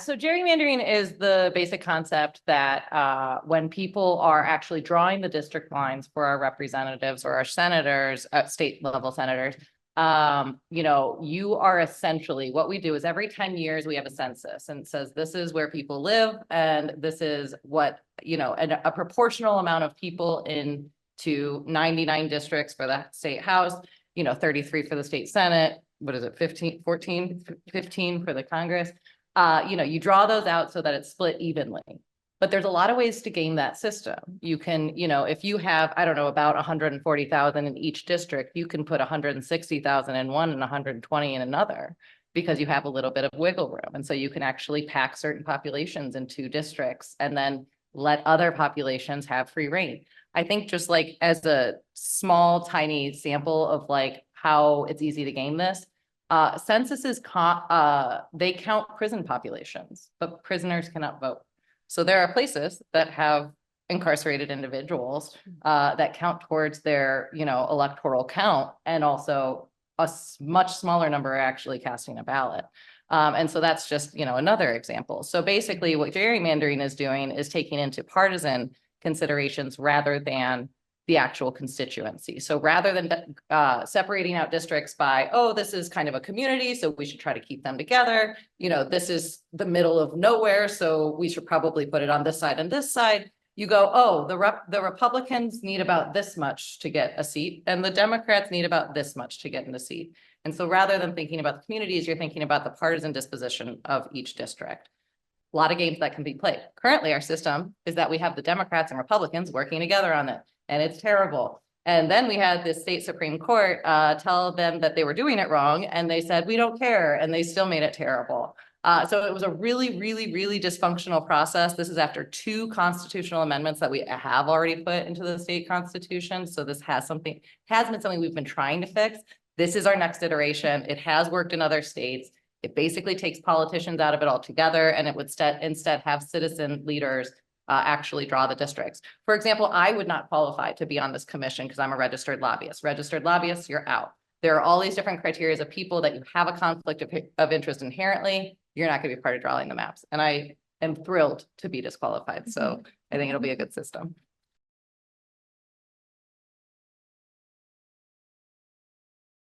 So gerrymandering is the basic concept that when people are actually drawing the district lines for our representatives or our senators, state level senators, you are essentially, what we do is every 10 years we have a census and it says this is where people live and this is what, a proportional amount of people into 99 districts for the state house, 33 for the state senate, what is it, 15 for the Congress. You draw those out so that it's split evenly. But there's a lot of ways to game that system. You can, if you have, I don't know, about 140,000 in each district, you can put 160,000 in one and 120 in another because you have a little bit of wiggle room. And so you can actually pack certain populations in two districts and then let other populations have free reign. I think just like as a small, tiny sample of like how it's easy to game this, censuses, they count prison populations, but prisoners cannot vote. So there are places that have incarcerated individuals that count towards their, electoral count, and also a much smaller number are actually casting a ballot. And so that's just, another example. So basically what gerrymandering is doing is taking into partisan considerations rather than the actual constituency. So rather than separating out districts by, oh, this is kind of a community, so we should try to keep them together. This is the middle of nowhere, so we should probably put it on this side and this side. You go, oh, the Republicans need about this much to get a seat, and the Democrats need about this much to get in the seat. And so rather than thinking about the communities, you're thinking about the partisan disposition of each district. A lot of games that can be played. Currently, our system is that we have the Democrats and Republicans working together on it. And it's terrible. And then we had the state Supreme Court tell them that they were doing it wrong. And they said, we don't care. And they still made it terrible. So it was a really, really, really dysfunctional process. This is after 2 constitutional amendments that we have already put into the state constitution. So this has been something we've been trying to fix. This is our next iteration. It has worked in other states. It basically takes politicians out of it altogether. And it would instead have citizen leaders actually draw the districts. For example, I would not qualify to be on this commission because I'm a registered lobbyist. Registered lobbyists, you're out. There are all these different criteria of people that you have a conflict of interest inherently. You're not going to be part of drawing the maps. And I am thrilled to be disqualified. So I think it'll be a good system.